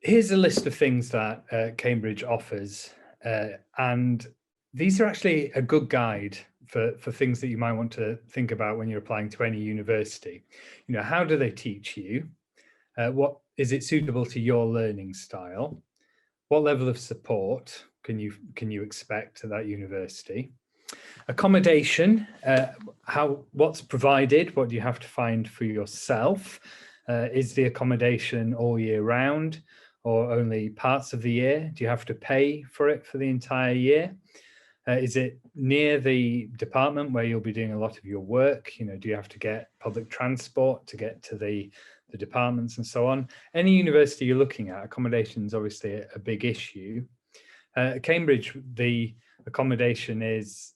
here's a list of things that Cambridge offers, and these are actually a good guide for things that you might want to think about when you're applying to any university. You know, how do they teach you? What is it suitable to your learning style? What level of support can you expect at that university? Accommodation, what's provided? What do you have to find for yourself? Is the accommodation all year round or only parts of the year? Do you have to pay for it for the entire year? Is it near the department where you'll be doing a lot of your work? You know, do you have to get public transport to get to the departments and so on? Any university you're looking at, accommodation is obviously a big issue. At Cambridge, the accommodation is,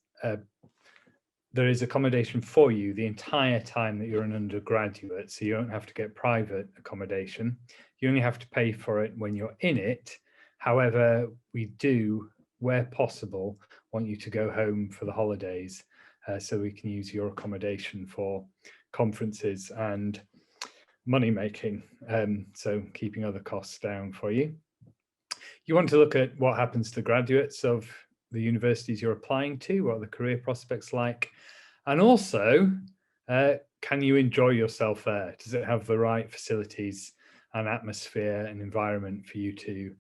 there is accommodation for you the entire time that you're an undergraduate, so you don't have to get private accommodation. You only have to pay for it when you're in it. However, we do, where possible, want you to go home for the holidays so we can use your accommodation for conferences and money making, so keeping other costs down for you. You want to look at what happens to graduates of the universities you're applying to, what are the career prospects like, and also can you enjoy yourself there? Does it have the right facilities and atmosphere and environment for you to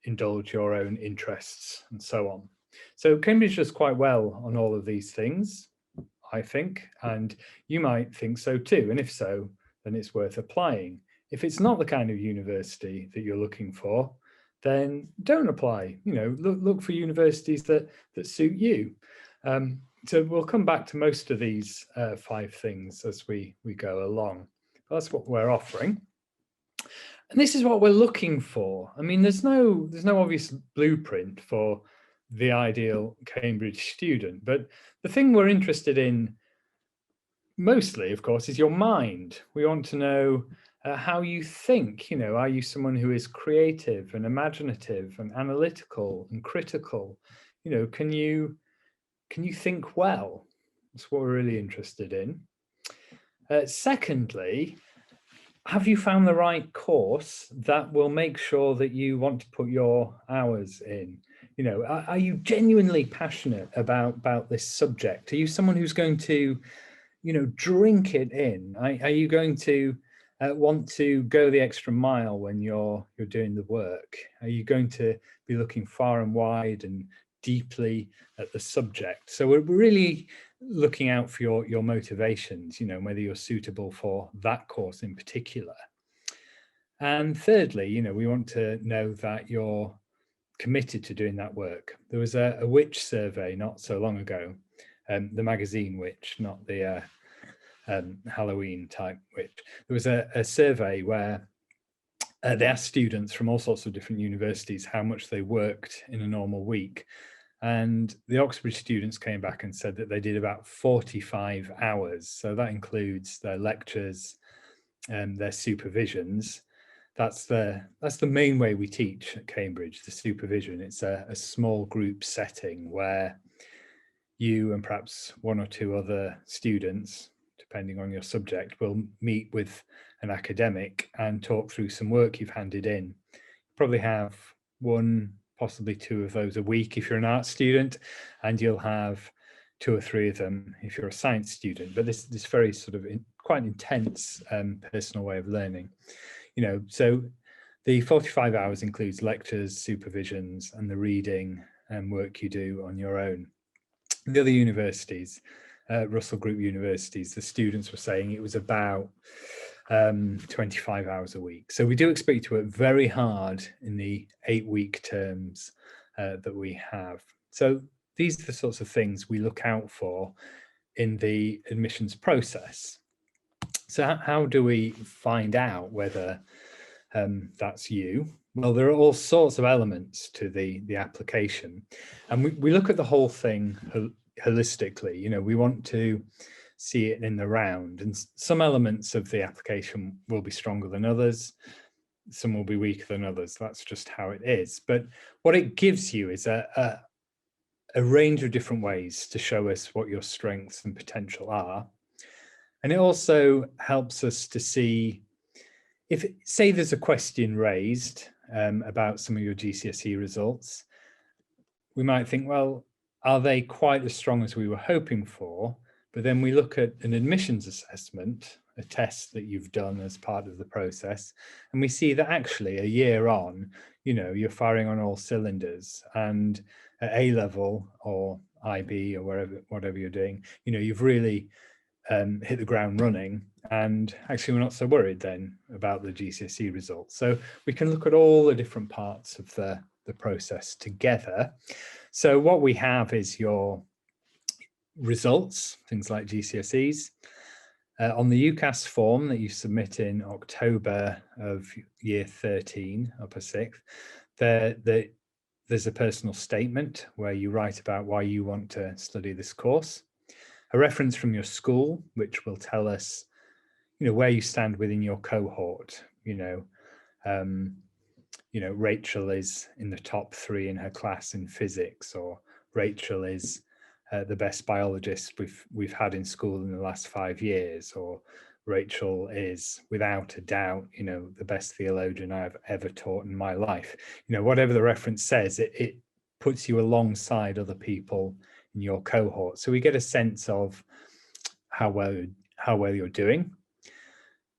indulge your own interests and so on? So Cambridge does quite well on all of these things, I think, and you might think so too, and if so, then it's worth applying. If it's not the kind of university that you're looking for, then don't apply. You know, look for universities that suit you. So we'll come back to most of these 5 things as we go along. But that's what we're offering. And this is what we're looking for. I mean, there's no obvious blueprint for the ideal Cambridge student, but the thing we're interested in mostly, of course, is your mind. We want to know how you think. You know, are you someone who is creative and imaginative and analytical and critical? You know, can you think well? That's what we're really interested in. Secondly, have you found the right course that will make sure that you want to put your hours in? You know, are you genuinely passionate about this subject? Are you someone who's going to, you know, drink it in? Are you going to want to go the extra mile when you're doing the work? Are you going to be looking far and wide and deeply at the subject? So we're really looking out for your motivations, you know, whether you're suitable for that course in particular. And thirdly, you know, we want to know that you're committed to doing that work. There was a Which survey not so long ago, the magazine Which, not the Halloween type Which. There was a survey where they asked students from all sorts of different universities how much they worked in a normal week. And the Oxbridge students came back and said that they did about 45 hours. So that includes their lectures and their supervisions. That's the main way we teach at Cambridge, the supervision. It's a small group setting where you and perhaps 1 or 2 other students, depending on your subject, will meet with an academic and talk through some work you've handed in. You probably have 1, possibly 2 of those a week if you're an art student, and you'll have 2 or 3 of them if you're a science student. But this very sort of quite intense personal way of learning. You know, so the 45 hours includes lectures, supervisions, and the reading and work you do on your own. The other universities, Russell Group universities, the students were saying it was about 25 hours a week. So we do expect you to work very hard in the 8-week terms that we have. So these are the sorts of things we look out for in the admissions process. So how do we find out whether that's you? Well, there are all sorts of elements to the application, and we look at the whole thing holistically. You know, we want to see it in the round, and some elements of the application will be stronger than others, some will be weaker than others. That's just how it is. But what it gives you is a range of different ways to show us what your strengths and potential are. And it also helps us to see if, say there's a question raised about some of your GCSE results, we might think, well, are they quite as strong as we were hoping for? But then we look at an admissions assessment, a test that you've done as part of the process, and we see that actually a year on, you know, you're firing on all cylinders, and at A level or IB or whatever you're doing, you know, you've really hit the ground running, and actually we're not so worried then about the GCSE results. So we can look at all the different parts of the process together. So what we have is your results, things like GCSEs. On the Ucas form that you submit in October of year 13, upper sixth, there's a personal statement where you write about why you want to study this course. A reference from your school, which will tell us, you know, where you stand within your cohort. Rachel is in the top 3 in her class in physics, or Rachel is the best biologist we've had in school in the last 5 years, or Rachel is without a doubt, you know, the best theologian I've ever taught in my life. You know, whatever the reference says, it puts you alongside other people in your cohort. So we get a sense of how well you're doing.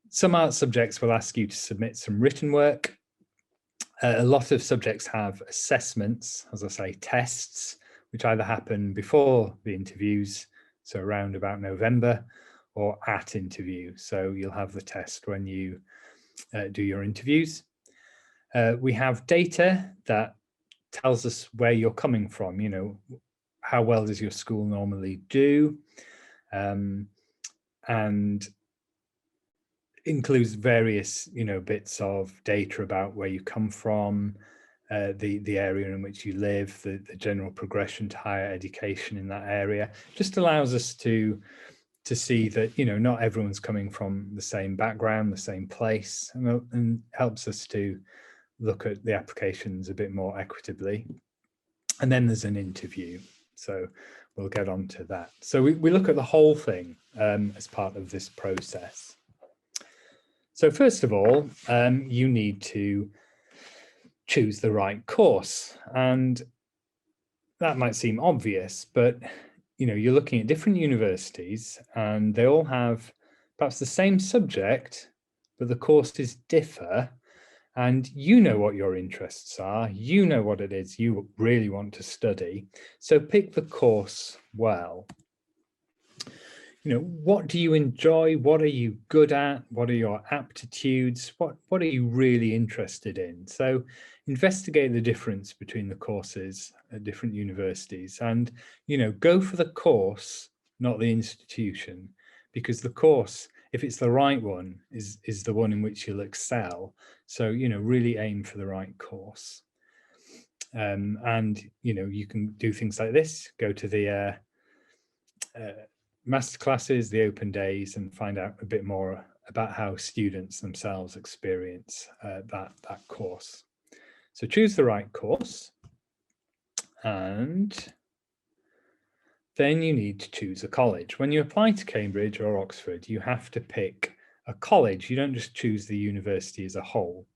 Some art subjects will ask you to submit some written work. A lot of subjects have assessments, as I say, tests, which either happen before the interviews, so around about November, or at interview. So you'll have the test when you do your interviews. We have data that tells us where you're coming from. You know, how well does your school normally do? And includes various, you know, bits of data about where you come from, the area in which you live, the general progression to higher education in that area. Just allows us to see that, you know, not everyone's coming from the same background, the same place, and helps us to look at the applications a bit more equitably. And then there's an interview, so we'll get on to that. So we look at the whole thing as part of this process. So first of all, you need to choose the right course, and that might seem obvious, but you know, you're looking at different universities and they all have perhaps the same subject, but the courses differ, and you know what your interests are, you know what it is you really want to study, so pick the course well. You know, what do you enjoy? What are you good at? What are your aptitudes? What are you really interested in? So investigate the difference between the courses at different universities, and, you know, go for the course, not the institution, because the course, if it's the right one, is the one in which you'll excel. So, you know, really aim for the right course. And, you know, you can do things like this, go to the masterclasses, the open days, and find out a bit more about how students themselves experience that course. So choose the right course, and then you need to choose a college. When you apply to Cambridge or Oxford, you have to pick a college. You don't just choose the university as a whole.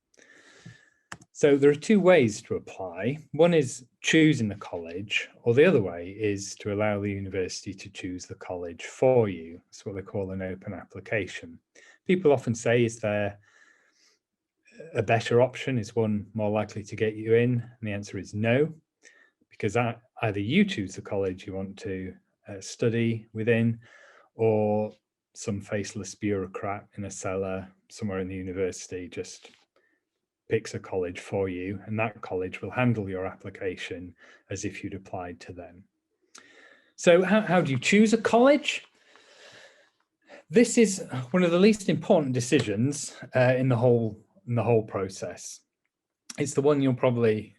So there are 2 ways to apply. One is choosing the college, or the other way is to allow the university to choose the college for you. That's what they call an open application. People often say, is there a better option? Is one more likely to get you in? And the answer is no, because either you choose the college you want to study within, or some faceless bureaucrat in a cellar somewhere in the university just picks a college for you, and that college will handle your application as if you'd applied to them. So how do you choose a college? This is one of the least important decisions in the whole process. It's the one you'll probably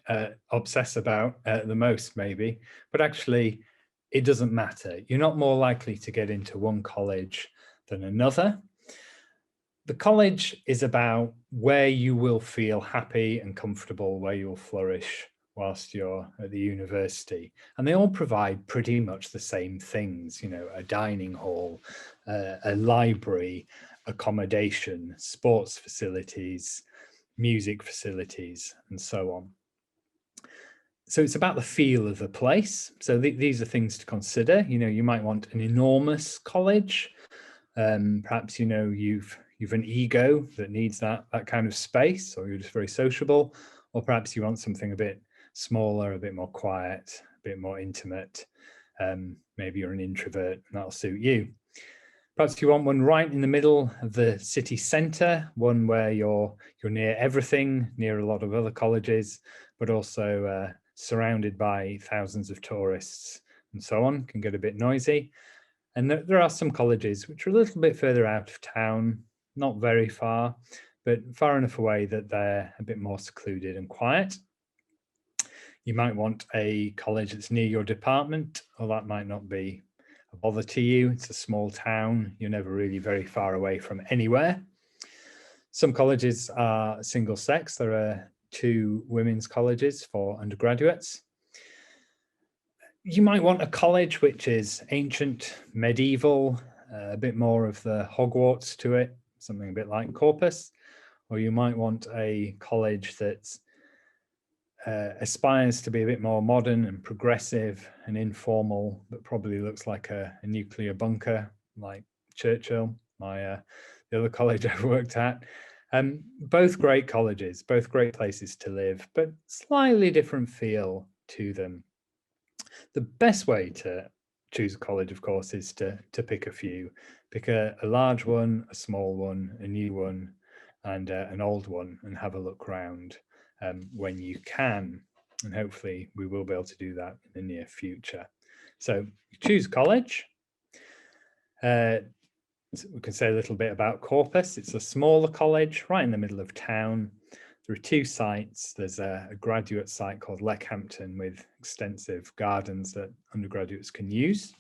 obsess about the most, maybe, but actually it doesn't matter. You're not more likely to get into one college than another. The college is about where you will feel happy and comfortable, where you'll flourish whilst you're at the university. And they all provide pretty much the same things, you know, a dining hall, a library, accommodation, sports facilities, music facilities, and so on. So it's about the feel of the place. So these are things to consider. You might want an enormous college. Perhaps, you've an ego that needs that kind of space, or you're just very sociable, or perhaps you want something a bit smaller, a bit more quiet, a bit more intimate. Maybe you're an introvert, and that'll suit you. Perhaps you want one right in the middle of the city centre, one where you're near everything, near a lot of other colleges, but also surrounded by thousands of tourists and so on. Can get a bit noisy. And there are some colleges which are a little bit further out of town, not very far, but far enough away that they're a bit more secluded and quiet. You might want a college that's near your department, or that might not be a bother to you. It's a small town. You're never really very far away from anywhere. Some colleges are single sex. There are 2 women's colleges for undergraduates. You might want a college which is ancient, medieval, a bit more of the Hogwarts to it, something a bit like Corpus. Or you might want a college that aspires to be a bit more modern and progressive and informal, but probably looks like a nuclear bunker, like Churchill, the other college I've worked at. Both great colleges, both great places to live, but slightly different feel to them. The best way to choose a college, of course, is to pick a few. Pick a large one, a small one, a new one, and an old one, and have a look around when you can. And hopefully we will be able to do that in the near future. So choose college. We can say a little bit about Corpus. It's a smaller college right in the middle of town. There are 2 sites. There's a graduate site called Leckhampton with extensive gardens that undergraduates can use.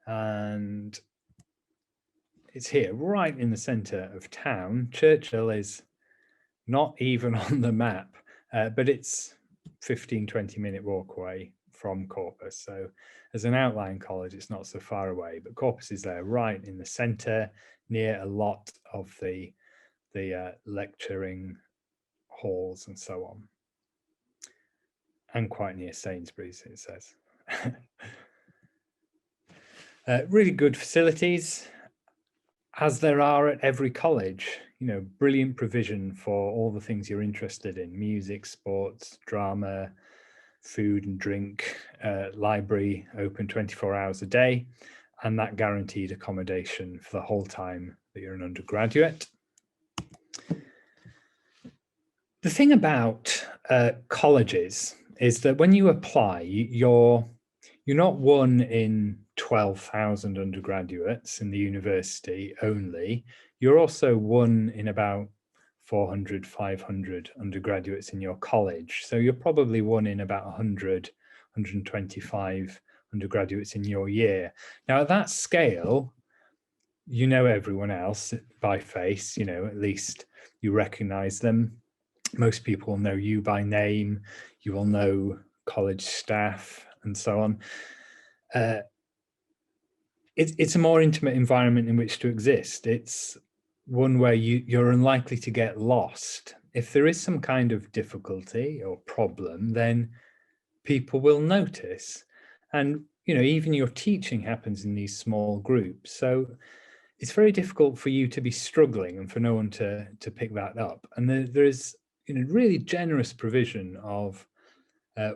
And it's here, right in the centre of town. Churchill is not even on the map, but it's 15-20 minute walk away from Corpus. So as an outlying college, it's not so far away, but Corpus is there right in the centre, near a lot of the lecturing halls and so on, and quite near Sainsbury's, it says. Really good facilities, as there are at every college. Brilliant provision for all the things you're interested in: music, sports, drama, food and drink, library open 24 hours a day, and that guaranteed accommodation for the whole time that you're an undergraduate. The thing about colleges is that when you apply, you're not one in 12,000 undergraduates in the university only. You're also one in about 400, 500 undergraduates in your college. So you're probably one in about 100, 125 undergraduates in your year. Now, at that scale, you know everyone else by face, at least you recognize them. Most people will know you by name. You will know college staff and so on. It's a more intimate environment in which to exist. It's one where you're unlikely to get lost. If there is some kind of difficulty or problem, then people will notice. And, even your teaching happens in these small groups. So it's very difficult for you to be struggling and for no one to pick that up. And there is, really generous provision of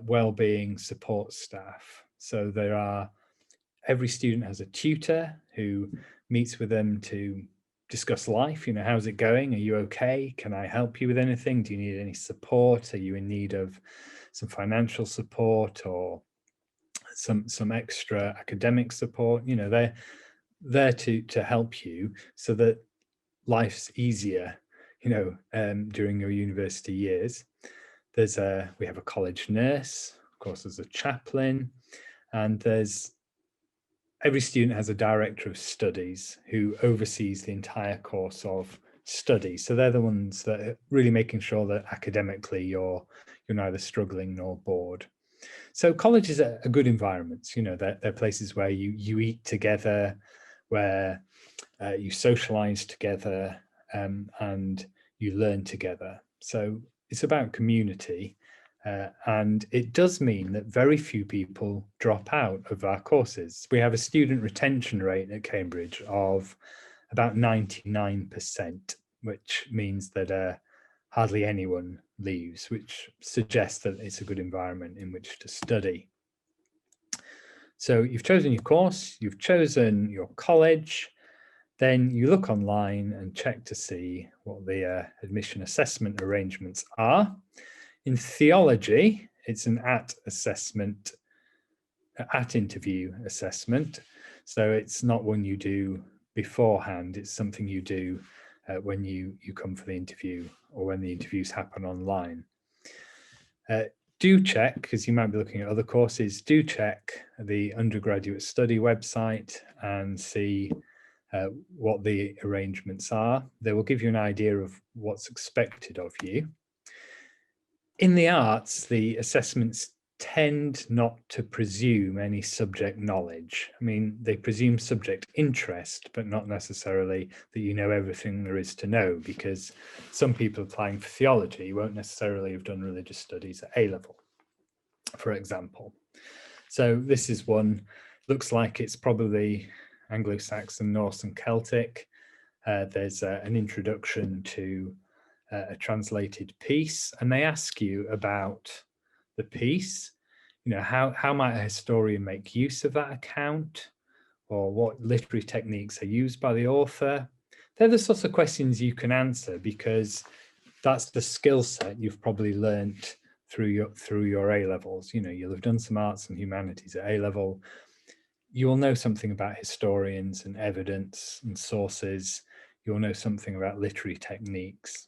well-being support staff. So every student has a tutor who meets with them to discuss life. How's it going? Are you okay? Can I help you with anything? Do you need any support? Are you in need of some financial support or some extra academic support? They're there to help you so that life's easier, during your university years. We have a college nurse, of course, there's a chaplain, and every student has a director of studies who oversees the entire course of study. So they're the ones that are really making sure that academically you're neither struggling nor bored. So colleges are good environments. They're places where you eat together, where you socialize together, and you learn together. So it's about community, and it does mean that very few people drop out of our courses. We have a student retention rate at Cambridge of about 99%, which means that hardly anyone leaves, which suggests that it's a good environment in which to study. So you've chosen your course, you've chosen your college, then you look online and check to see what the admission assessment arrangements are. In theology, it's an at-interview assessment. So it's not one you do beforehand, it's something you do when you come for the interview or when the interviews happen online. Do check, because you might be looking at other courses, do check the undergraduate study website and see what the arrangements are. They will give you an idea of what's expected of you. In the arts, the assessments tend not to presume any subject knowledge. I mean, they presume subject interest, but not necessarily that you know everything there is to know, because some people applying for theology won't necessarily have done religious studies at A-level, for example. So this is one, looks like it's probably Anglo-Saxon, Norse and Celtic. There's an introduction to a translated piece, and they ask you about the piece. You know, how might a historian make use of that account, or what literary techniques are used by the author? They're the sorts of questions you can answer, because that's the skill set you've probably learnt through your A-levels. You know, you'll have done some arts and humanities at A-level. You will know something about historians and evidence and sources. You'll know something about literary techniques.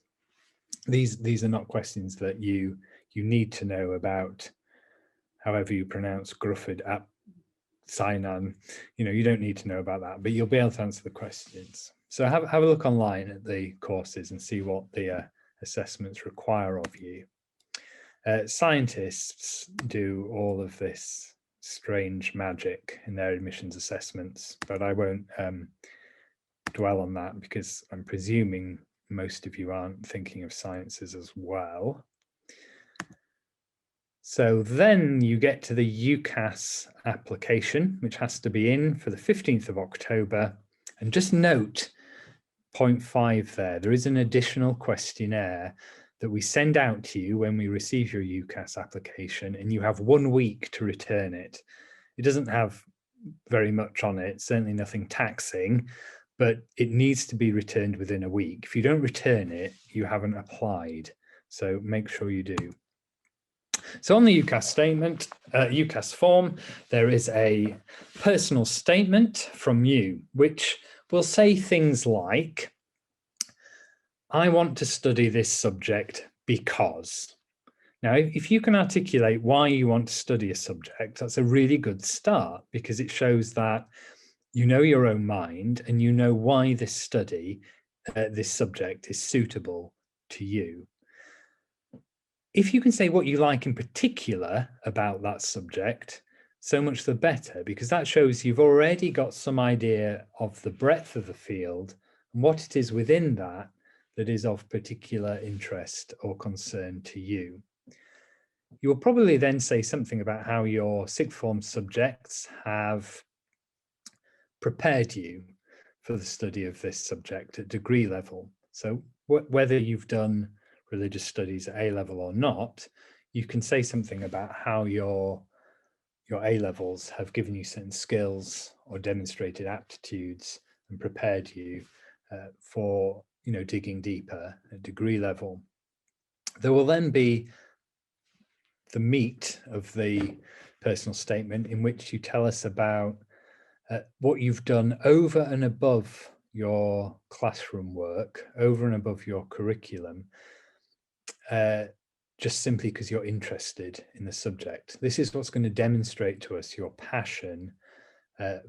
These are not questions that you need to know about, however you pronounce Grufford ap Sinan. You know, you don't need to know about that, but you'll be able to answer the questions. So have a look online at the courses and see what the assessments require of you. Scientists do all of this strange magic in their admissions assessments, but I won't dwell on that, because I'm presuming most of you aren't thinking of sciences as well. So then you get to the Ucas application, which has to be in for the 15th of October. And just note, point 5 there is an additional questionnaire that we send out to you when we receive your Ucas application, and you have 1 week to return it. It doesn't have very much on it, certainly nothing taxing, but it needs to be returned within a week. If you don't return it, you haven't applied. So make sure you do. So on the Ucas statement, Ucas form, there is a personal statement from you, which will say things like, I want to study this subject because. Now, if you can articulate why you want to study a subject, that's a really good start, because it shows that you know your own mind and you know why this study, this subject is suitable to you. If you can say what you like in particular about that subject, so much the better, because that shows you've already got some idea of the breadth of the field and what it is within that that is of particular interest or concern to you. You will probably then say something about how your sixth form subjects have prepared you for the study of this subject at degree level. So whether you've done religious studies at A-level or not, you can say something about how your A-levels have given you certain skills or demonstrated aptitudes and prepared you for, you know, digging deeper at degree level. There will then be the meat of the personal statement, in which you tell us about what you've done over and above your classroom work, over and above your curriculum, just simply because you're interested in the subject. This is what's going to demonstrate to us your passion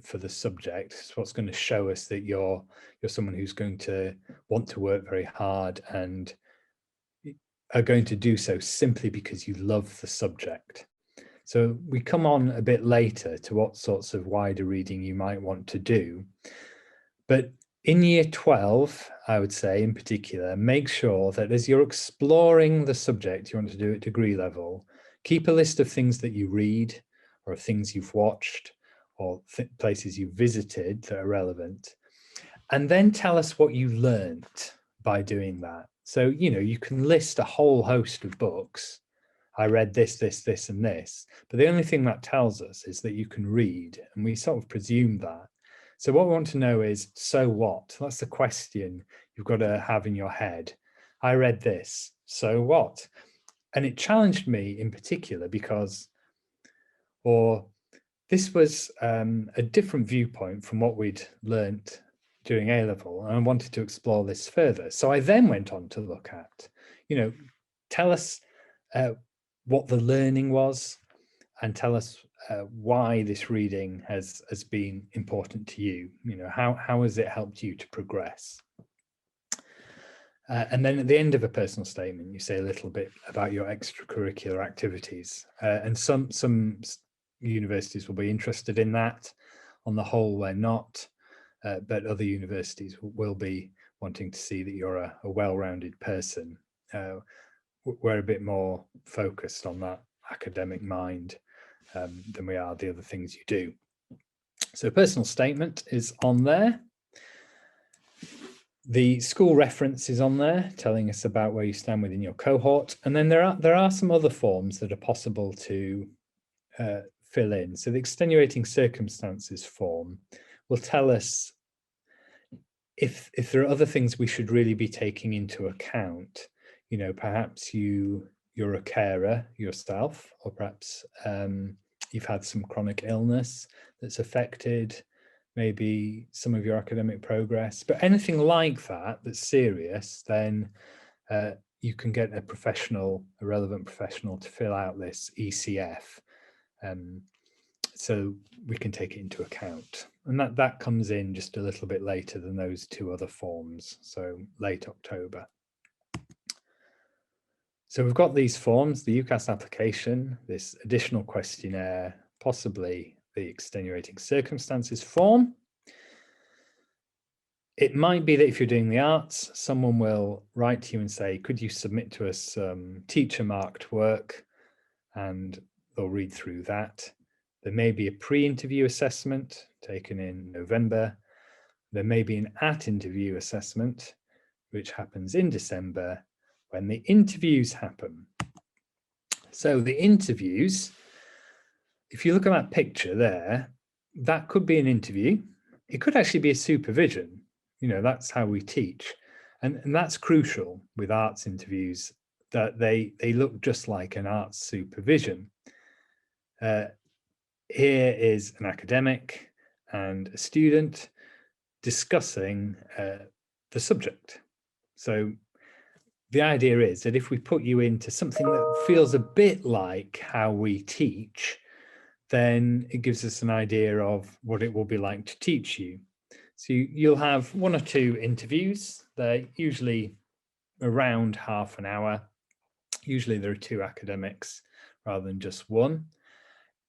for the subject. It's what's going to show us that you're someone who's going to want to work very hard and are going to do so simply because you love the subject. So we come on a bit later to what sorts of wider reading you might want to do. But In year 12, I would say in particular, make sure that as you're exploring the subject you want to do at degree level, keep a list of things that you read or things you've watched or places you've visited that are relevant. And then tell us what you learnt by doing that. So, you know, you can list a whole host of books. I read this, this, and this. But the only thing that tells us is that you can read, and we sort of presume that. So what we want to know is, so what? That's the question you've got to have in your head. I read this, so what? And it challenged me in particular because, or this was a different viewpoint from what we'd learnt during A-level, and I wanted to explore this further. So I then went on to look at, you know, tell us what the learning was, and tell us why this reading has been important to you. You know, how has it helped you to progress? And then at the end of a personal statement, you say a little bit about your extracurricular activities. And some universities will be interested in that. On the whole, we're not, but other universities will be wanting to see that you're a well-rounded person. We're a bit more focused on that academic mind than we are the other things you do. So personal statement is on there. The school reference is on there, telling us about where you stand within your cohort. And then there are some other forms that are possible to fill in. So the extenuating circumstances form will tell us if there are other things we should really be taking into account. You know, perhaps you're a carer yourself, or perhaps you've had some chronic illness that's affected maybe some of your academic progress. But anything like that that's serious, then you can get a relevant professional to fill out this ECF. So we can take it into account. And that comes in just a little bit later than those two other forms, so late October. So we've got these forms, the Ucas application, this additional questionnaire, possibly the extenuating circumstances form. It might be that if you're doing the arts, someone will write to you and say, could you submit to us some teacher marked work? And they'll read through that. There may be a pre-interview assessment taken in November. There may be an at-interview assessment, which happens in December, when the interviews happen. So the interviews, if you look at that picture there, that could be an interview. It could actually be a supervision. You know, that's how we teach. And that's crucial with arts interviews, that they look just like an arts supervision. Here is an academic and a student discussing the subject. So the idea is that if we put you into something that feels a bit like how we teach, then it gives us an idea of what it will be like to teach you. So you'll have 1 or 2 interviews. They're usually around half an hour. Usually there are 2 academics rather than just 1.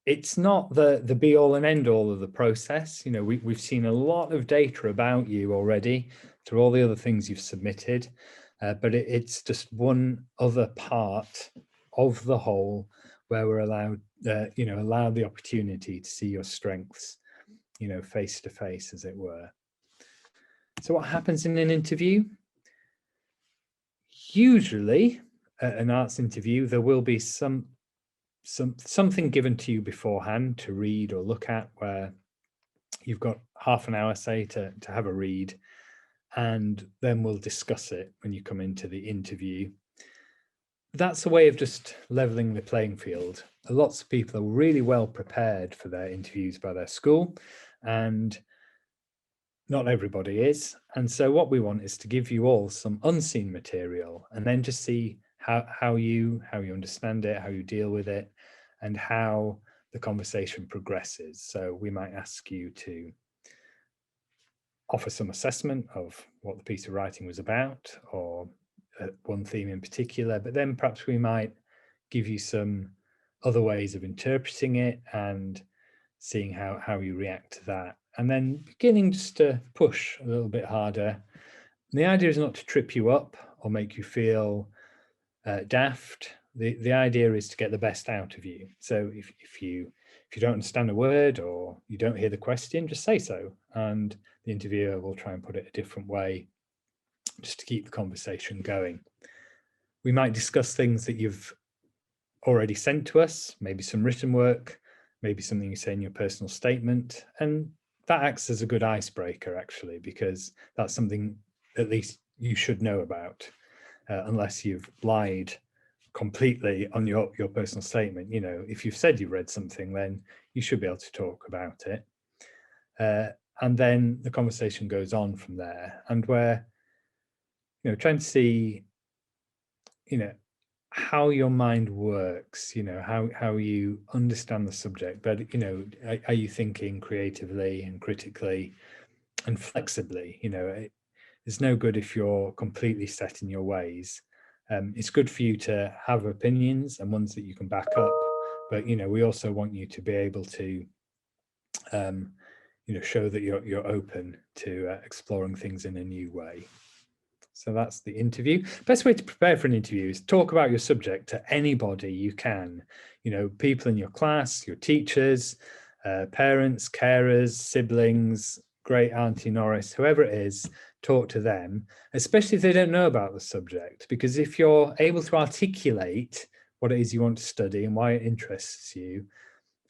It's not the be all and end all of the process. You know, we've seen a lot of data about you already through all the other things you've submitted. But it's just one other part of the whole where we're allowed the opportunity to see your strengths, you know, face to face, as it were. So what happens in an interview? Usually, an arts interview, there will be something given to you beforehand to read or look at, where you've got half an hour, say, to have a read. And then we'll discuss it when you come into the interview. That's a way of just leveling the playing field. Lots of people are really well prepared for their interviews by their school, and not everybody is. And so what we want is to give you all some unseen material, and then just see how you understand it, how you deal with it, and how the conversation progresses. So we might ask you to offer some assessment of what the piece of writing was about, or one theme in particular, but then perhaps we might give you some other ways of interpreting it and seeing how you react to that. and then beginning just to push a little bit harder. And the idea is not to trip you up or make you feel daft. The idea is to get the best out of you. So if you don't understand a word or you don't hear the question, just say so, and the interviewer will try and put it a different way just to keep the conversation going. We might discuss things that you've already sent to us, maybe some written work, maybe something you say in your personal statement, and that acts as a good icebreaker, actually, because that's something at least you should know about, unless you've lied completely on your personal statement. You know, if you've said you've read something, then you should be able to talk about it. And then the conversation goes on from there, and we're, you know, trying to see, you know, how your mind works, you know, how you understand the subject, but, you know, are you thinking creatively and critically and flexibly? You know, it's no good if you're completely set in your ways. It's good for you to have opinions and ones that you can back up, but, you know, we also want you to be able to, you know, show that you're open to exploring things in a new way. So that's the interview. Best way to prepare for an interview is talk about your subject to anybody you can. You know, people in your class, your teachers, parents, carers, siblings, great Auntie Norris, whoever it is, talk to them, especially if they don't know about the subject, because if you're able to articulate what it is you want to study and why it interests you,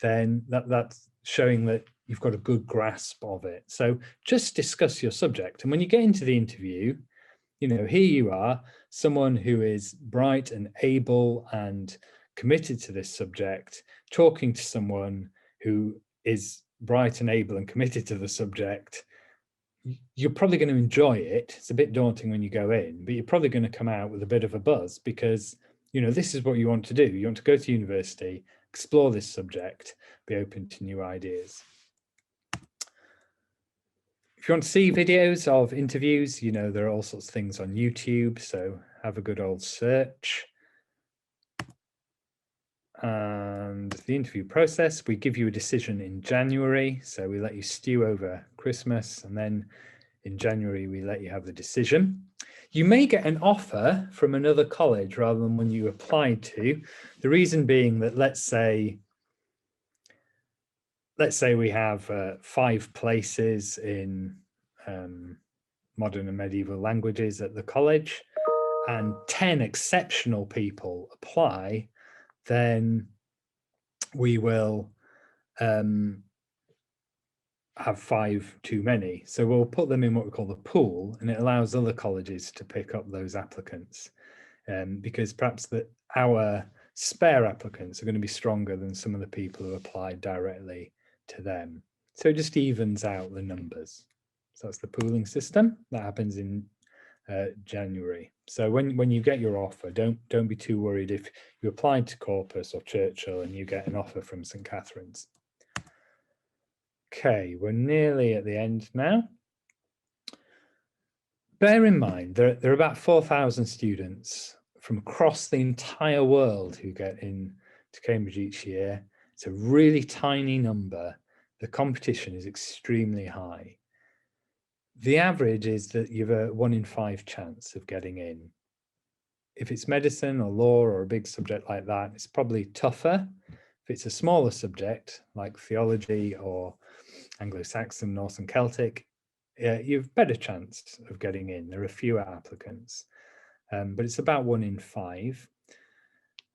then that's showing that you've got a good grasp of it. So just discuss your subject. And when you get into the interview, you know, here you are, someone who is bright and able and committed to this subject, talking to someone who is bright and able and committed to the subject. You're probably going to enjoy it. It's a bit daunting when you go in, but you're probably going to come out with a bit of a buzz because, you know, this is what you want to do. You want to go to university, explore this subject, be open to new ideas. If you want to see videos of interviews, you know, there are all sorts of things on YouTube, so have a good old search. And the interview process, we give you a decision in January, so we let you stew over Christmas, and then in January we let you have the decision. You may get an offer from another college rather than one you applied to. The reason being that let's say we have 5 places in modern and medieval languages at the college, and 10 exceptional people apply, then we will have 5 too many. So we'll put them in what we call the pool, and it allows other colleges to pick up those applicants, because perhaps our spare applicants are going to be stronger than some of the people who applied directly to them. So it just evens out the numbers. So that's the pooling system that happens in January. So when you get your offer, don't be too worried if you applied to Corpus or Churchill and you get an offer from St. Catherine's. Okay, we're nearly at the end now. Bear in mind, there are about 4,000 students from across the entire world who get in to Cambridge each year. It's a really tiny number. The competition is extremely high. The average is that you have a 1 in 5 chance of getting in. If it's medicine or law or a big subject like that, it's probably tougher. If it's a smaller subject like theology or Anglo-Saxon, Norse and Celtic, you have a better chance of getting in. There are fewer applicants, but it's about 1 in 5.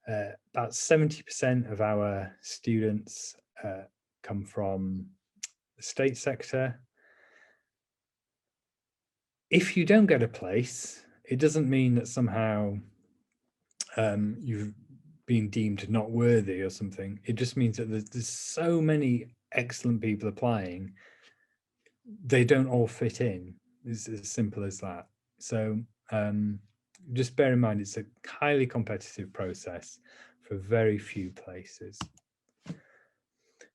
About 70% of our students come from the state sector. If you don't get a place, it doesn't mean that somehow you've been deemed not worthy or something. It just means that there's so many excellent people applying, they don't all fit in. It's as simple as that. So just bear in mind, it's a highly competitive process for very few places.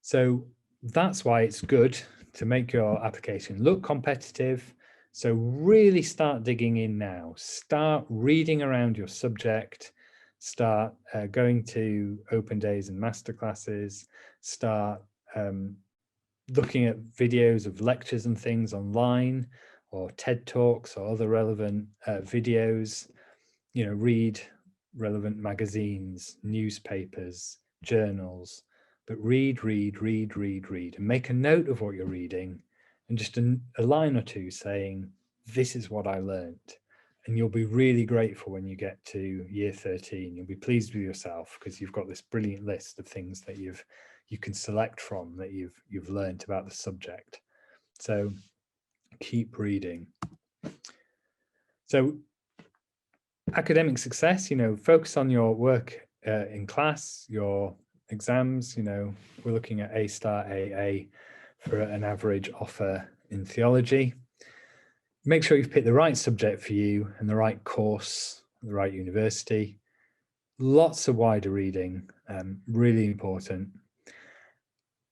So that's why it's good to make your application look competitive. So really start digging in now. Start reading around your subject. Start going to open days and masterclasses. Start looking at videos of lectures and things online, or TED Talks or other relevant videos. Read relevant magazines, newspapers, journals, but read, and make a note of what you're reading, and just a line or two saying, this is what I learned. And you'll be really grateful when you get to year 13. You'll be pleased with yourself because you've got this brilliant list of things that you can select from that you've learned about the subject. So keep reading. So academic success, focus on your work in class, your exams. We're looking at A star, AA for an average offer in theology. Make sure you've picked the right subject for you and the right course, the right university. Lots of wider reading, really important.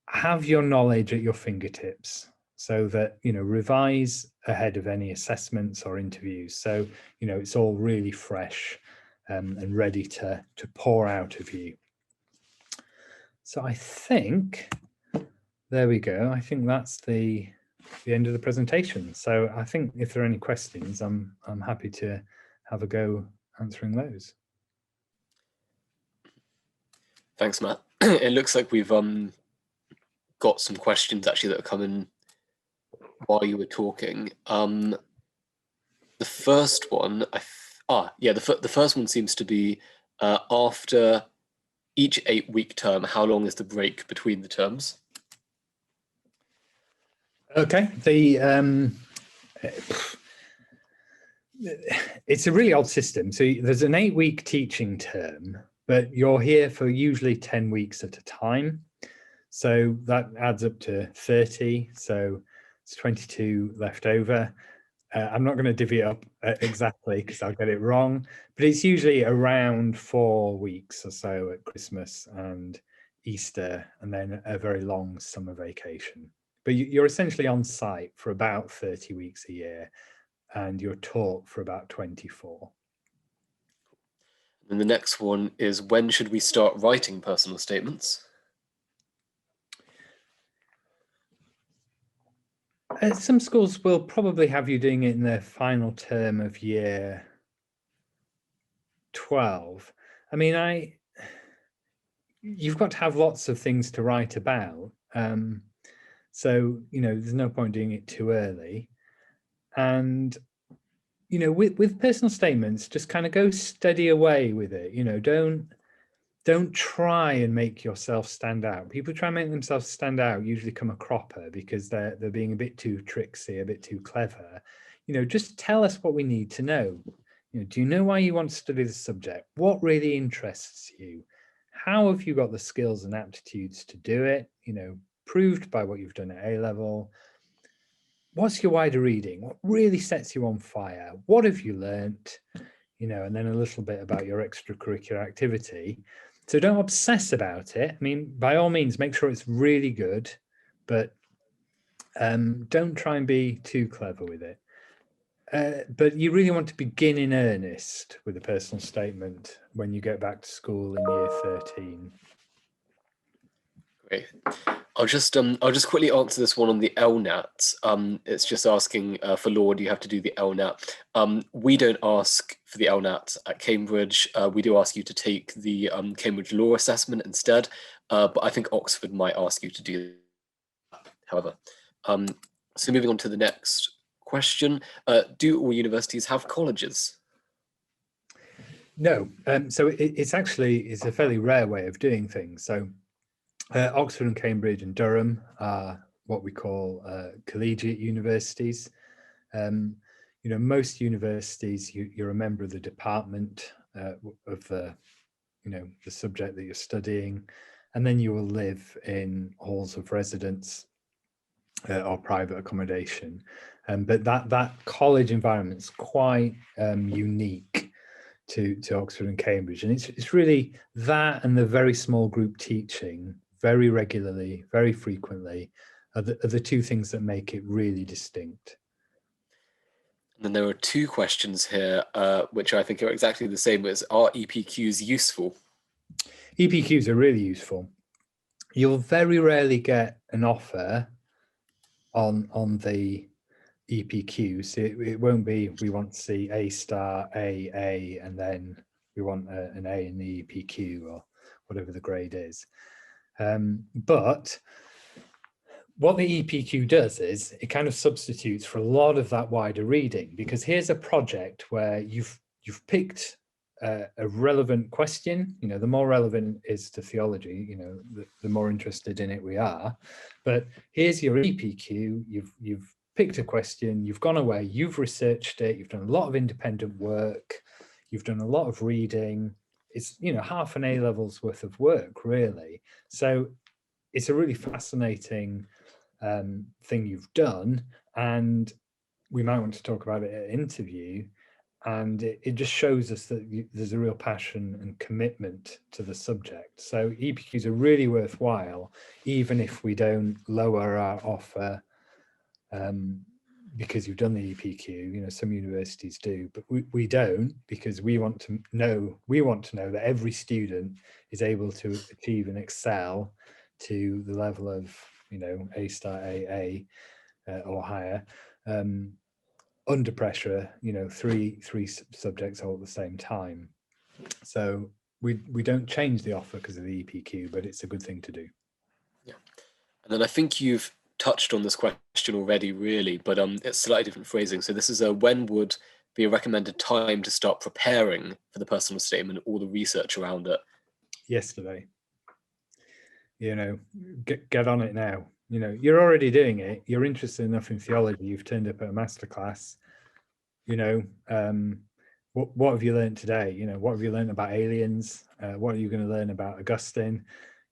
Have your knowledge at your fingertips so that, revise ahead of any assessments or interviews. So, it's all really fresh and ready to pour out of you. So I think, there we go. I think that's the end of the presentation. So I think if there are any questions, I'm happy to have a go answering those. Thanks, Matt. It looks like we've got some questions actually that are coming while you were talking. The first one, the first one seems to be after each 8-week term, how long is the break between the terms? Okay, it's a really odd system. So there's an 8-week teaching term, but you're here for usually 10 weeks at a time. So that adds up to 30. So it's 22 left over. I'm not going to divvy it up exactly because I'll get it wrong, but it's usually around 4 weeks or so at Christmas and Easter, and then a very long summer vacation. But you're essentially on site for about 30 weeks a year, and you're taught for about 24. And the next one is, when should we start writing personal statements? Some schools will probably have you doing it in their final term of year 12. I mean, you've got to have lots of things to write about. So, there's no point doing it too early. And, with personal statements, just kind of go steady away with it. Don't try and make yourself stand out. People try and make themselves stand out, usually come a cropper because they're being a bit too tricksy, a bit too clever. Just tell us what we need to know. Do you know why you want to study the subject? What really interests you? How have you got the skills and aptitudes to do it? Proved by what you've done at A-level. What's your wider reading? What really sets you on fire? What have you learnt? And then a little bit about your extracurricular activity. So don't obsess about it. I mean, by all means, make sure it's really good, but don't try and be too clever with it. But you really want to begin in earnest with a personal statement when you get back to school in year 13. Great. I'll just quickly answer this one on the LNAT. It's just asking for law, do you have to do the LNAT? We don't ask for the LNAT at Cambridge. We do ask you to take the Cambridge Law Assessment instead, but I think Oxford might ask you to do that, however. So moving on to the next question. Do all universities have colleges? No. So it's a fairly rare way of doing things. So Oxford and Cambridge and Durham are what we call collegiate universities. Most universities, you're a member of the department of the subject that you're studying, and then you will live in halls of residence or private accommodation. But that college environment is quite unique to Oxford and Cambridge, and it's really that and the very small group teaching very regularly, very frequently, are the two things that make it really distinct. And then there are two questions here, which I think are exactly the same as, are EPQs useful? EPQs are really useful. You'll very rarely get an offer on the EPQ. So it won't be we want to see A star, A, and then we want an A in the EPQ or whatever the grade is. But what the EPQ does is it kind of substitutes for a lot of that wider reading, because here's a project where you've picked a relevant question. You know, the more relevant it is to theology, you know, the more interested in it we are. But here's your EPQ. You've picked a question, you've gone away, you've researched it, you've done a lot of independent work, you've done a lot of reading. It's, you know, half an A level's worth of work, really. So it's a really fascinating thing you've done, and we might want to talk about it at interview. And it just shows us that there's a real passion and commitment to the subject. So EPQs are really worthwhile, even if we don't lower our offer because you've done the EPQ. You know, some universities do, but we don't, because we want to know that every student is able to achieve and excel to the level of, you know, A star, AA or higher, under pressure, you know, three subjects all at the same time. So we don't change the offer because of the EPQ, but it's a good thing to do. Yeah. And then I think you've touched on this question already, really, but it's slightly different phrasing. So this is when would be a recommended time to start preparing for the personal statement or the research around it? Yesterday. You know, get on it now. You know, you're already doing it. You're interested enough in theology. You've turned up at a masterclass. You know, what have you learned today? You know, what have you learned about aliens? What are you going to learn about Augustine?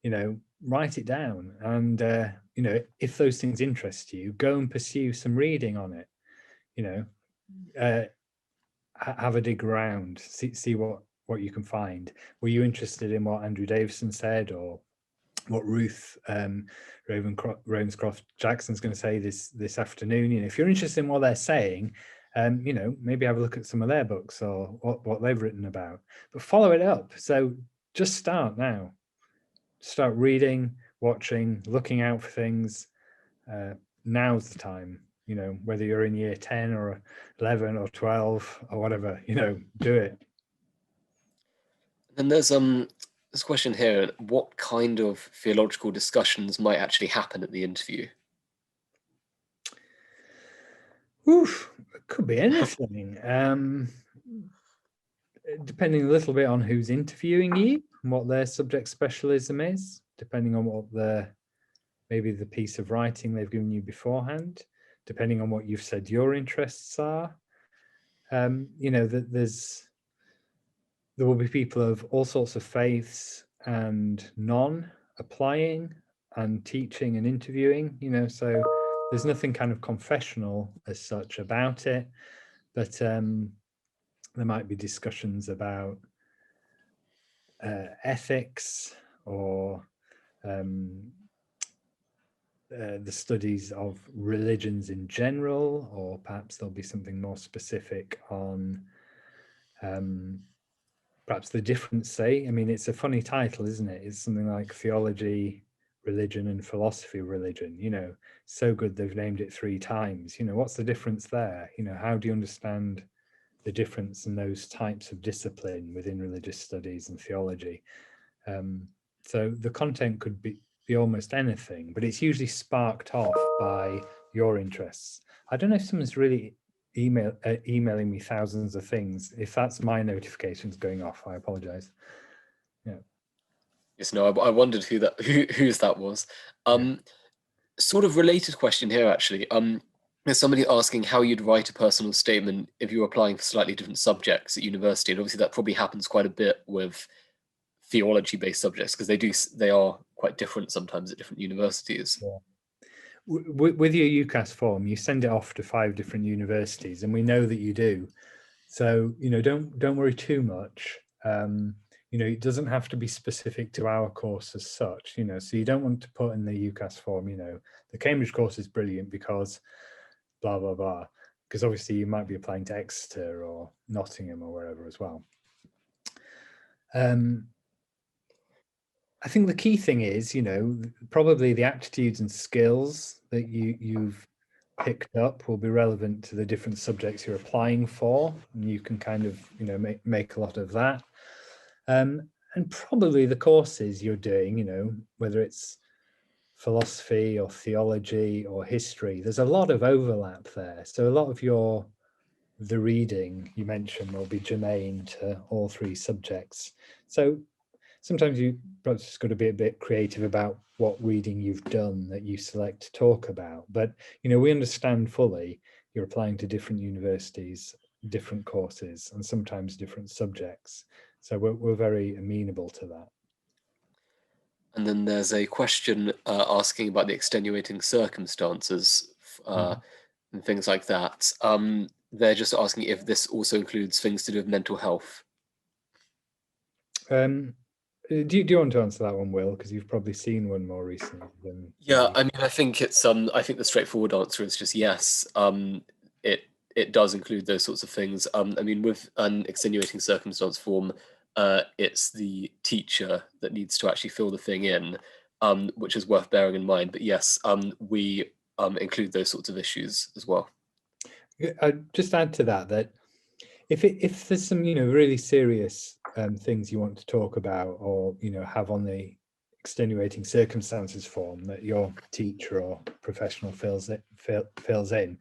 You know, write it down. And, you know, if those things interest you, go and pursue some reading on it. You know, have a dig around, see what you can find. Were you interested in what Andrew Davison said, or what Ruth Ravenscroft Jackson's going to say this afternoon? You know, if you're interested in what they're saying, you know, maybe have a look at some of their books or what they've written about, but follow it up. So just start now. Start reading, watching, looking out for things. Now's the time. You know, whether you're in year 10 or 11 or 12 or whatever, you know, do it. And there's this question here: what kind of theological discussions might actually happen at the interview? Oof, it could be anything. Depending a little bit on who's interviewing you and what their subject specialism is, depending on what maybe the piece of writing they've given you beforehand, depending on what you've said your interests are. You know, there will be people of all sorts of faiths and none applying and teaching and interviewing, you know, so there's nothing kind of confessional as such about it, but there might be discussions about ethics or the studies of religions in general, or perhaps there'll be something more specific on perhaps the difference, say. I mean, it's a funny title, isn't it? It's something like Theology, Religion, and Philosophy of Religion. You know, so good they've named it 3 times. You know, what's the difference there? You know, how do you understand the difference in those types of discipline within religious studies and theology? So the content could be almost anything, but it's usually sparked off by your interests. I don't know if someone's really emailing me thousands of things. If that's my notifications going off, I apologize. Yeah. Yes, no, I wondered whose that was. Yeah. Sort of related question here, actually. There's somebody asking how you'd write a personal statement if you were applying for slightly different subjects at university, and obviously that probably happens quite a bit with theology-based subjects because they are quite different sometimes at different universities. Yeah. With your Ucas form, you send it off to 5 different universities, and we know that you do. So, you know, don't worry too much. You know, it doesn't have to be specific to our course as such, you know, so you don't want to put in the Ucas form, you know, the Cambridge course is brilliant because blah, blah, blah, because obviously you might be applying to Exeter or Nottingham or wherever as well. I think the key thing is, you know, probably the aptitudes and skills that you've picked up will be relevant to the different subjects you're applying for, and you can kind of, you know, make a lot of that. And probably the courses you're doing, you know, whether it's philosophy or theology or history, there's a lot of overlap there. So a lot of the reading you mentioned will be germane to all three subjects. So sometimes you perhaps just got to be a bit creative about what reading you've done that you select to talk about. But, you know, we understand fully you're applying to different universities, different courses, and sometimes different subjects. So we're very amenable to that. And then there's a question asking about the extenuating circumstances and things like that. They're just asking if this also includes things to do with mental health. Do you want to answer that one, Will? Because you've probably seen one more recently than. Yeah, I mean, I think it's I think the straightforward answer is just yes. It does include those sorts of things. I mean, with an extenuating circumstance form, it's the teacher that needs to actually fill the thing in, which is worth bearing in mind. But yes, we include those sorts of issues as well. I'd just add to that if there's some, you know, really serious things you want to talk about or, you know, have on the extenuating circumstances form that your teacher or professional fills in,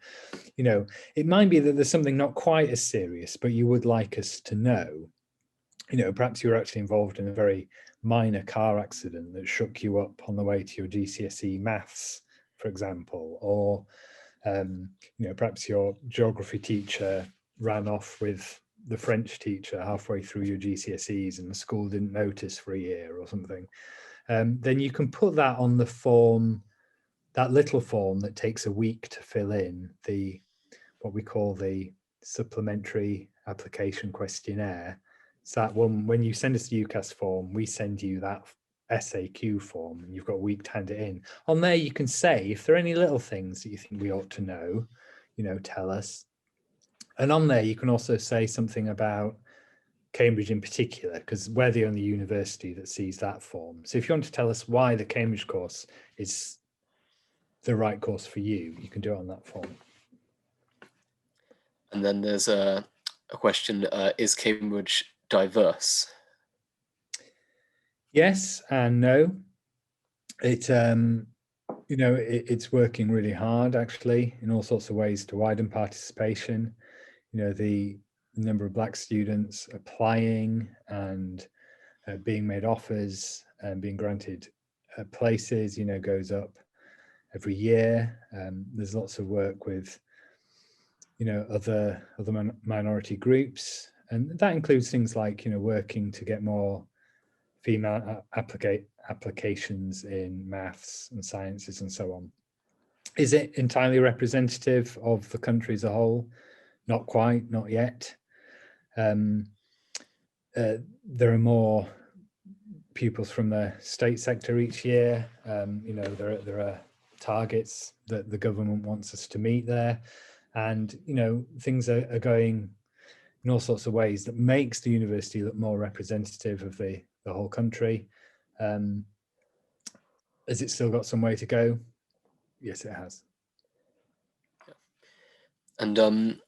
you know, it might be that there's something not quite as serious, but you would like us to know. You know, perhaps you were actually involved in a very minor car accident that shook you up on the way to your GCSE maths, for example, or you know, perhaps your geography teacher ran off with the French teacher halfway through your GCSEs and the school didn't notice for a year or something. Then you can put that on the form, that little form that takes a week to fill in, what we call the Supplementary Application Questionnaire. It's that one, when you send us the Ucas form, we send you that SAQ form and you've got a week to hand it in. On there you can say if there are any little things that you think we ought to know, you know, tell us. And on there you can also say something about Cambridge in particular, because we're the only university that sees that form. So if you want to tell us why the Cambridge course is the right course for you, you can do it on that form. And then there's a question, is Cambridge diverse? Yes and no. It you know, it's working really hard actually in all sorts of ways to widen participation. You know, the number of Black students applying and being made offers and being granted places, you know, goes up every year. There's lots of work with, you know, other minority groups, and that includes things like, you know, working to get more female applications in maths and sciences and so on. Is it entirely representative of the country as a whole? Not quite, not yet. There are more pupils from the state sector each year. You know, there are targets that the government wants us to meet there. And, you know, things are going in all sorts of ways that makes the university look more representative of the whole country. Has it still got some way to go? Yes, it has. And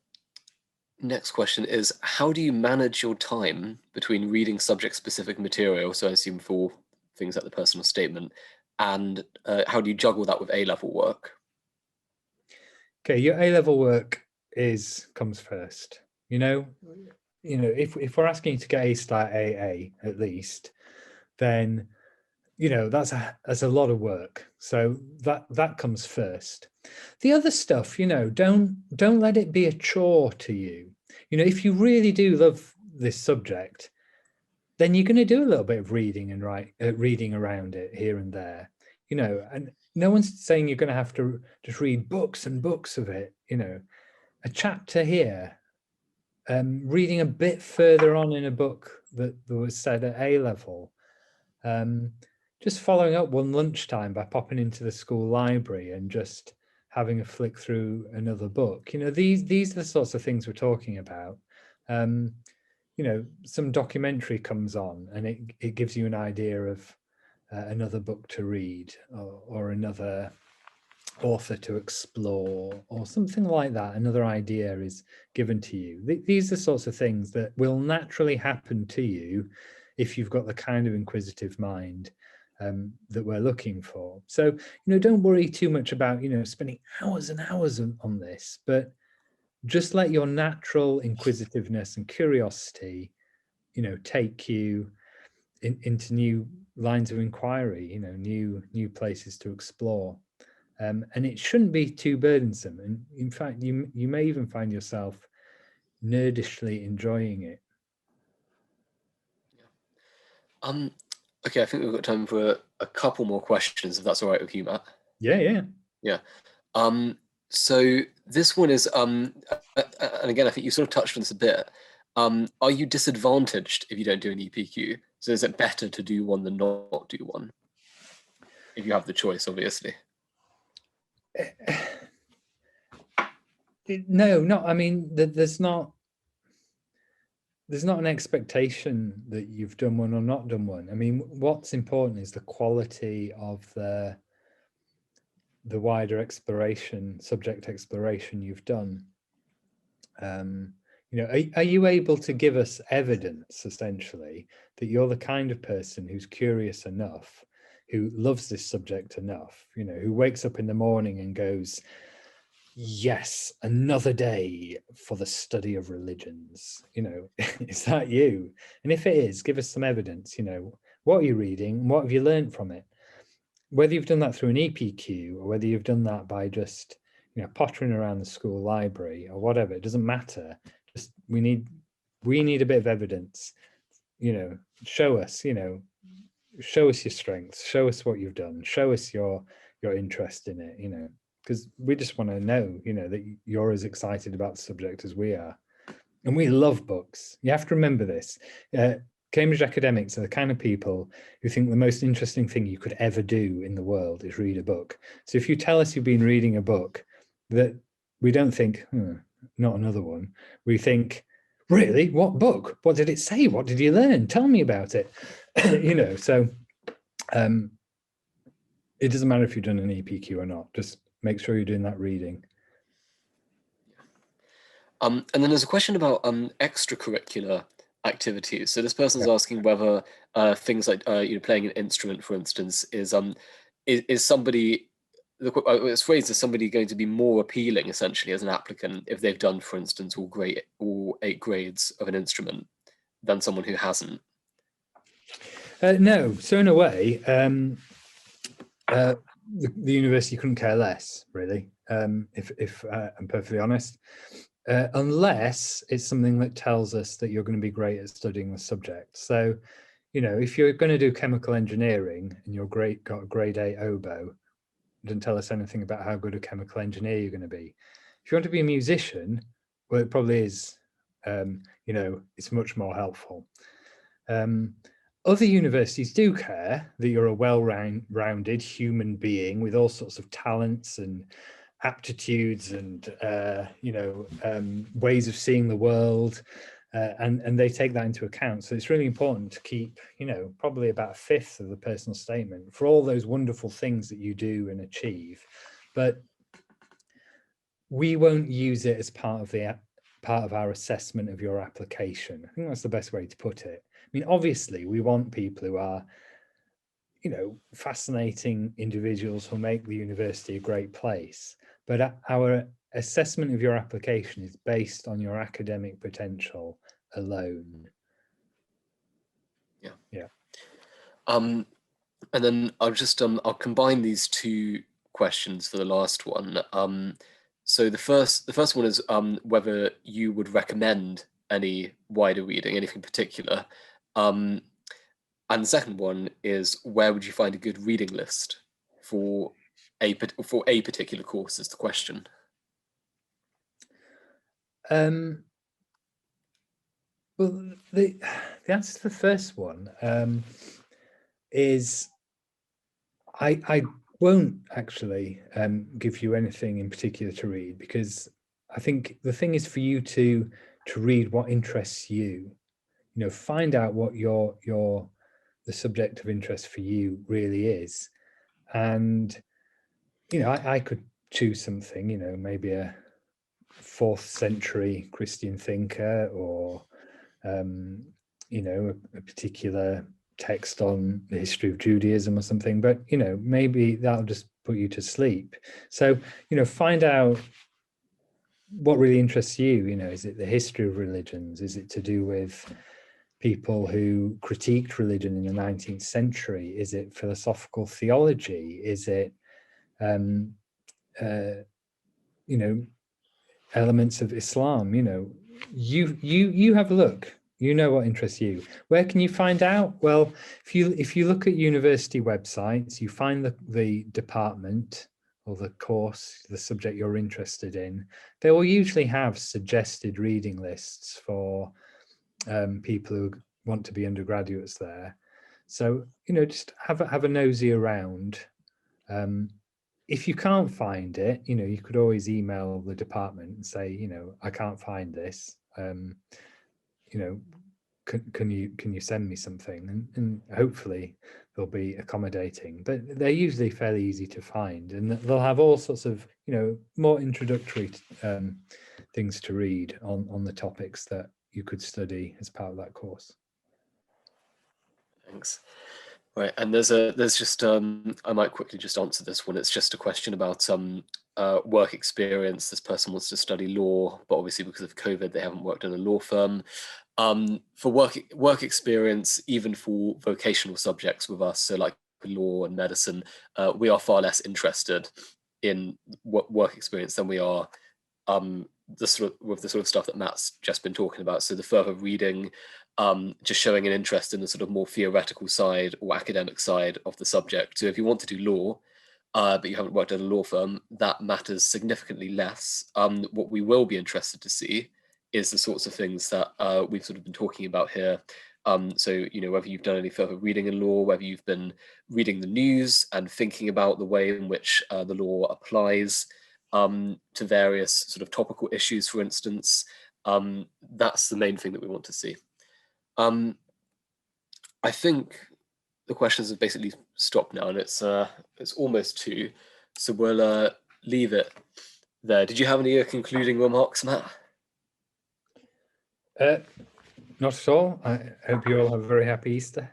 next question is, how do you manage your time between reading subject-specific material, so I assume for things like the personal statement, and how do you juggle that with A-level work? Okay, your A-level work comes first. You know, if we're asking you to get A-star AA at least, then, you know, that's a lot of work. So that comes first. The other stuff, you know, don't let it be a chore to you. You know, if you really do love this subject, then you're going to do a little bit of reading and reading around it here and there. You know, and no one's saying you're going to have to just read books and books of it. You know, a chapter here, reading a bit further on in a book that was said at A level. Just following up one lunchtime by popping into the school library and just having a flick through another book. You know, these are the sorts of things we're talking about. You know, some documentary comes on and it gives you an idea of another book to read, or another author to explore, or something like that. Another idea is given to you. These are sorts of things that will naturally happen to you if you've got the kind of inquisitive mind that we're looking for. So, don't worry too much about, spending hours and hours on this, but just let your natural inquisitiveness and curiosity, take you into new lines of inquiry, new places to explore. And it shouldn't be too burdensome. And in fact, you may even find yourself nerdishly enjoying it. Okay, I think we've got time for a couple more questions, if that's all right with you, Matt. Yeah. So this one is, and again, I think you sort of touched on this a bit. Are you disadvantaged if you don't do an EPQ? So is it better to do one than not do one? If you have the choice, obviously. No, I mean, there's not an expectation that you've done one or not done one. I mean, what's important is the quality of the wider exploration, subject exploration you've done. Are you able to give us evidence, essentially, that you're the kind of person who's curious enough, who loves this subject enough, who wakes up in the morning and goes, yes, another day for the study of religions? Is that you? And if it is, give us some evidence. What are you reading? What have you learned from it? Whether you've done that through an EPQ or whether you've done that by just pottering around the school library or whatever, it doesn't matter. Just we need a bit of evidence. Show us your strengths, show us what you've done, show us your interest in it, because we just want to know that you're as excited about the subject as we are. And we love books. You have to remember this. Cambridge academics are the kind of people who think the most interesting thing you could ever do in the world is read a book. So if you tell us you've been reading a book, that we don't think, not another one. We think, really? What book? What did it say? What did you learn? Tell me about it. So it doesn't matter if you've done an EPQ or not. Just make sure you're doing that reading. And then there's a question about extracurricular activities. So this person's asking whether things like playing an instrument, for instance, is somebody, it's phrased as somebody going to be more appealing essentially as an applicant if they've done, for instance, all 8 grades of an instrument than someone who hasn't? No. So in a way, the university couldn't care less, really, if I'm perfectly honest. Unless it's something that tells us that you're going to be great at studying the subject. So, if you're going to do chemical engineering and you're got a grade 8 oboe, it doesn't tell us anything about how good a chemical engineer you're going to be. If you want to be a musician, well, it probably is, it's much more helpful. Other universities do care that you're a well-rounded human being with all sorts of talents and aptitudes and ways of seeing the world, and they take that into account. So it's really important to keep probably about 1/5 of the personal statement for all those wonderful things that you do and achieve, but we won't use it as part of our assessment of your application. I think that's the best way to put it. I mean, obviously we want people who are fascinating individuals who make the university a great place, but our assessment of your application is based on your academic potential alone. Yeah. And then I'll just I'll combine these 2 questions for the last one. So the first one is whether you would recommend any wider reading, anything in particular. And the second one is, where would you find a good reading list for a particular course, is the question. Well, the answer to the first one is I won't actually give you anything in particular to read, because I think the thing is for you to read what interests you. Find out what the subject of interest for you really is, and you know, I could choose something, you know, maybe a 4th century Christian thinker, or you know, a particular text on the history of Judaism or something, but you know, maybe that'll just put you to sleep. So, you know, find out what really interests you. You know, is it the history of religions? Is it to do with people who critiqued religion in the 19th century? Is it philosophical theology? Is it you know, elements of Islam? You know, you have a look. You know what interests you. Where can you find out? Well, if you look at university websites, you find the department or the course, the subject you're interested in. They will usually have suggested reading lists for people who want to be undergraduates there. So, you know, just have a nosy around. If you can't find it, you know, you could always email the department and say, you know, I can't find this. You know, can you send me something? And hopefully they'll be accommodating. But they're usually fairly easy to find, and they'll have all sorts of, you know, more introductory things to read on the topics that you could study as part of that course. Thanks. Right, and there's just I might quickly just answer this one. It's just a question about work experience. This person wants to study law, but obviously because of COVID, they haven't worked in a law firm. For work experience, even for vocational subjects with us, so like law and medicine, we are far less interested in work experience than we are with the sort of stuff that Matt's just been talking about. So the further reading, just showing an interest in the sort of more theoretical side or academic side of the subject. So if you want to do law, but you haven't worked at a law firm, that matters significantly less. What we will be interested to see is the sorts of things that we've sort of been talking about here. So, you know, whether you've done any further reading in law, whether you've been reading the news and thinking about the way in which the law applies to various sort of topical issues, for instance. That's the main thing that we want to see. I think the questions have basically stopped now, and it's almost 2, so we'll leave it there. Did you have any concluding remarks, Matt? Not at all. I hope you all have a very happy Easter.